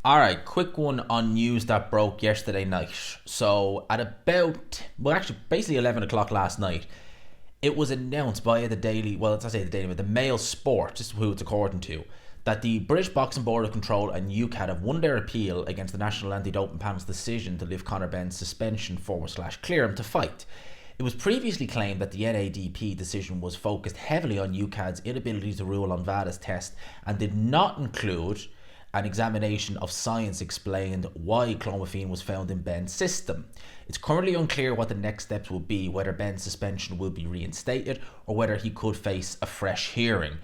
All right, quick one on news that broke yesterday night. So at about, well, actually, basically 11 o'clock last night, it was announced by the Daily, well, let's not say the Daily, but the Mail Sport, this is who it's according to, that the British Boxing Board of Control and UCAD have won their appeal against the National Anti-Doping Panel's decision to lift Conor Benn's suspension forward slash clear him to fight. It was previously claimed that the NADP decision was focused heavily on UCAD's inability to rule on VADA's test and did not include an examination of science explained why clomiphene was found in Benn's system. It's currently unclear what the next steps will be, whether Benn's suspension will be reinstated or whether he could face a fresh hearing.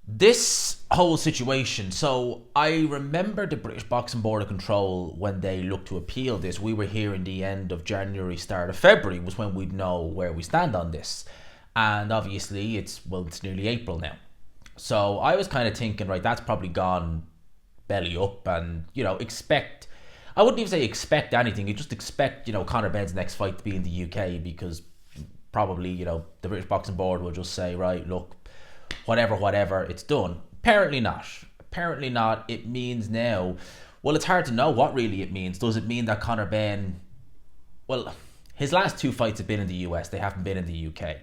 This whole situation, so I remember the British Boxing Board of Control, when they looked to appeal this, we were here in the end of January, start of February was when we'd know where we stand on this. And obviously it's nearly April now. So I was kind of thinking, right, that's probably gone belly up, and expect, I wouldn't even say expect anything, you just expect Conor Benn's next fight to be in the UK, because probably the British Boxing Board will just say, right, look, whatever, it's done. Apparently not. It means now, well, it's hard to know what really it means. Does it mean that Conor Benn, well, his last two fights have been in the US, they haven't been in the UK,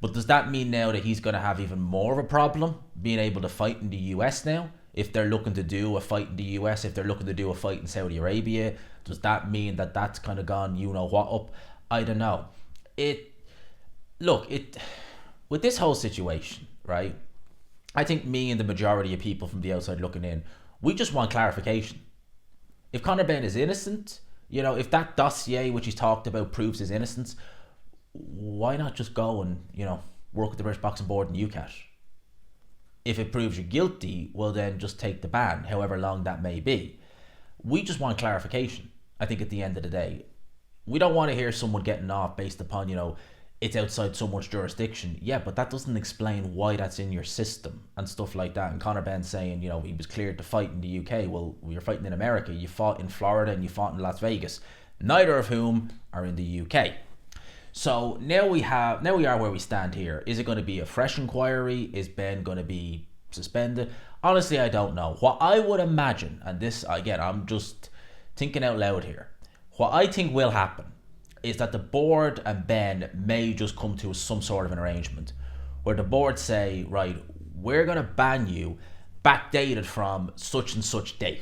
but does that mean now that he's going to have even more of a problem being able to fight in the US now? If they're looking to do a fight in the US, if they're looking to do a fight in Saudi Arabia, does that mean that that's kind of gone what up? I don't know. With this whole situation, right, I think me and the majority of people from the outside looking in, we just want clarification. If Conor Benn is innocent, if that dossier which he's talked about proves his innocence, why not just go and, work with the British Boxing Board and UCAT? If it proves you're guilty, well then just take the ban, however long that may be. We just want clarification, I think, at the end of the day. We don't want to hear someone getting off based upon, it's outside someone's jurisdiction. Yeah, but that doesn't explain why that's in your system and stuff like that. And Conor Benn saying, he was cleared to fight in the UK. Well, you're fighting in America. You fought in Florida and you fought in Las Vegas, neither of whom are in the UK. So now we are where we stand here. Is it going to be a fresh inquiry? Is Benn going to be suspended? Honestly, I don't know. What I would imagine, and this, again, I'm just thinking out loud here, what I think will happen is that the board and Benn may just come to some sort of an arrangement where the board say, right, we're going to ban you backdated from such and such date.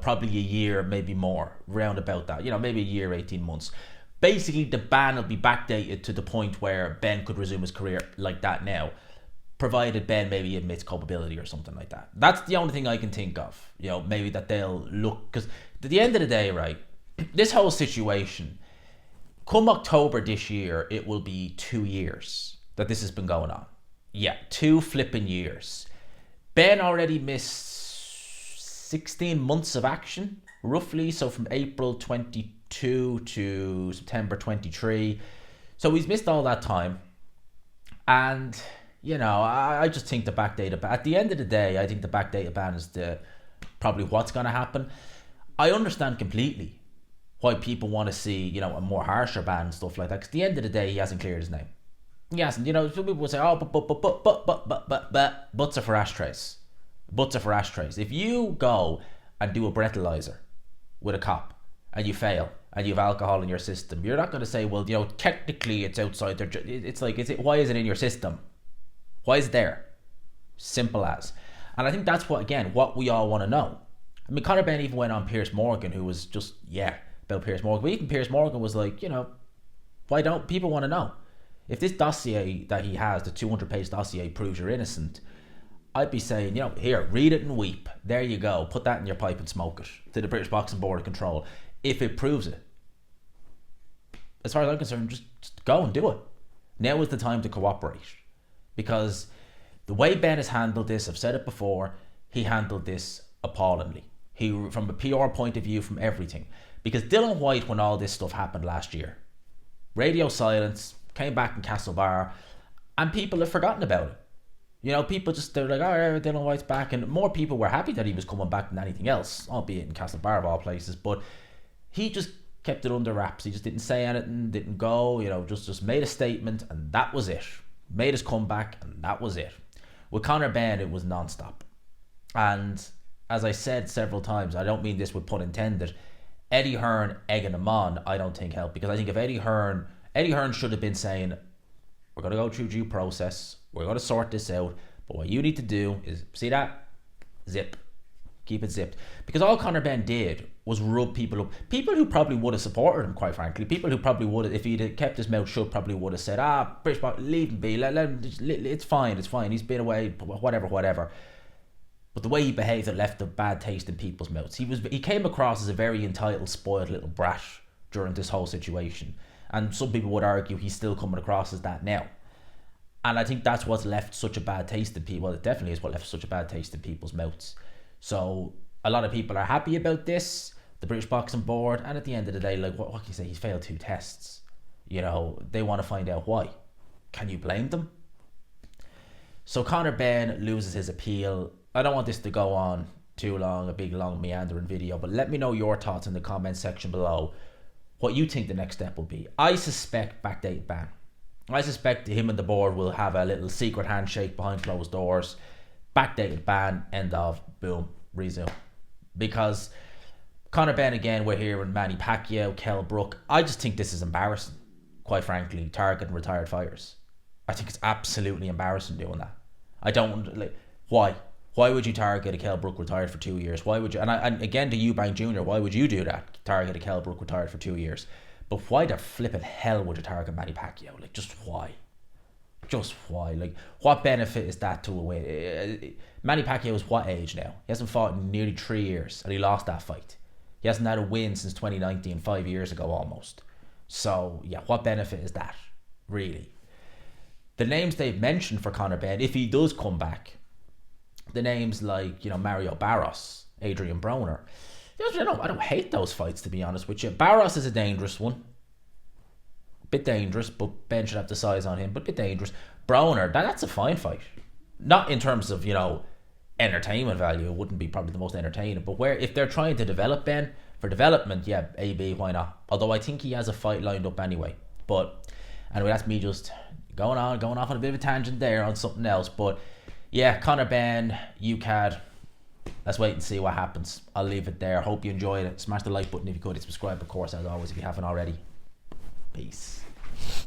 Probably a year, maybe more, round about that. Maybe a year, 18 months. Basically, the ban will be backdated to the point where Benn could resume his career like that now, provided Benn maybe admits culpability or something like that. That's the only thing I can think of. Maybe that they'll look, because at the end of the day, right, this whole situation, come October this year, it will be 2 years that this has been going on. Yeah, 2 flipping years. Benn already missed 16 months of action, roughly, so from April 22 to September 23. So he's missed all that time. And, I just think the backdated ban, at the end of the day, I think the backdated ban is probably what's going to happen. I understand completely why people want to see, a more harsher ban and stuff like that. Because at the end of the day, he hasn't cleared his name. He hasn't. Some people would say, oh, but butts are for ashtrays. Butts are for ashtrays. If you go and do a breathalyzer with a cop and you fail and you have alcohol in your system, you're not going to say, well, technically it's outside their... It's like, why is it in your system? Why is it there? Simple as. And I think that's what we all want to know. I mean, Conor Benn even went on Piers Morgan, who was just, about Piers Morgan. But even Piers Morgan was like, why don't people want to know? If this dossier that he has, the 200-page dossier, proves you're innocent, I'd be saying, here, read it and weep. There you go. Put that in your pipe and smoke it to the British Boxing Board of Control. If it proves it, as far as I'm concerned, just go and do it. Now is the time to cooperate. Because the way Benn has handled this, I've said it before, he handled this appallingly. From a PR point of view, from everything. Because Dylan White, when all this stuff happened last year, radio silence, came back in Castlebar, and people have forgotten about it. People they're like, oh, Dylan White's back, and more people were happy that he was coming back than anything else, albeit in Castlebar of all places, but he just kept it under wraps. He just didn't say anything, didn't go, just made a statement, and that was it. Made his comeback, and that was it. With Conor Benn, it was non-stop. And as I said several times, I don't mean this with pun intended, Eddie Hearn egging him on, I don't think helped, because I think if Eddie Hearn should have been saying, we're going to go through due process, we're going to sort this out, but what you need to do is, see that? Zip. Keep it zipped. Because all Conor Benn did was rub people up. People who probably would have supported him, quite frankly. People who probably would have, if he'd kept his mouth shut, probably would have said, British box, leave him be. Let him, it's fine. He's been away, whatever. But the way he behaved, it left a bad taste in people's mouths. He came across as a very entitled, spoiled little brat during this whole situation. And some people would argue he's still coming across as that now. And I think that's what's left such a bad taste in people. Well, it definitely is what left such a bad taste in people's mouths. So a lot of people are happy about this, the British Boxing Board, and at the end of the day, like, what can you say? He's failed 2 tests. You know, they want to find out why. Can you blame them? So Conor Benn loses his appeal. I don't want this to go on too long, a big long meandering video, but let me know your thoughts in the comment section below, what you think the next step will be. I suspect backdated ban. I suspect him and the board will have a little secret handshake behind closed doors. Backdated ban, end of, boom, resume. Because Conor Benn, again, we're hearing Manny Pacquiao, Kell Brook. I just think this is embarrassing, quite frankly, targeting retired fighters. I think it's absolutely embarrassing doing that. I don't, like, why? Why would you target a Kell Brook retired for 2 years? Why would you, and again to Eubank Jr., why would you do that? Target a Kell Brook retired for 2 years. But why the flipping hell would you target Manny Pacquiao? Like, just why? Just why? Like, what benefit is that to a win? Manny Pacquiao is what age now? He hasn't fought in nearly 3 years, and he lost that fight. He hasn't had a win since 2019, 5 years ago almost. So, yeah, what benefit is that, really? The names they've mentioned for Conor Benn, if he does come back, the names like, Mario Barros, Adrian Broner. I don't hate those fights, to be honest with you. Barros is a dangerous one. Bit dangerous, but Ben should have the size on him, but a bit dangerous. Broner, that's a fine fight. Not in terms of, entertainment value. It wouldn't be probably the most entertaining, but if they're trying to develop Ben, for development, yeah, AB, why not? Although I think he has a fight lined up anyway. But anyway, that's me just going off on a bit of a tangent there on something else. But yeah, Conor Benn, UCAD. Let's wait and see what happens. I'll leave it there. Hope you enjoyed it. Smash the like button if you could. Subscribe, of course, as always, if you haven't already. Peace.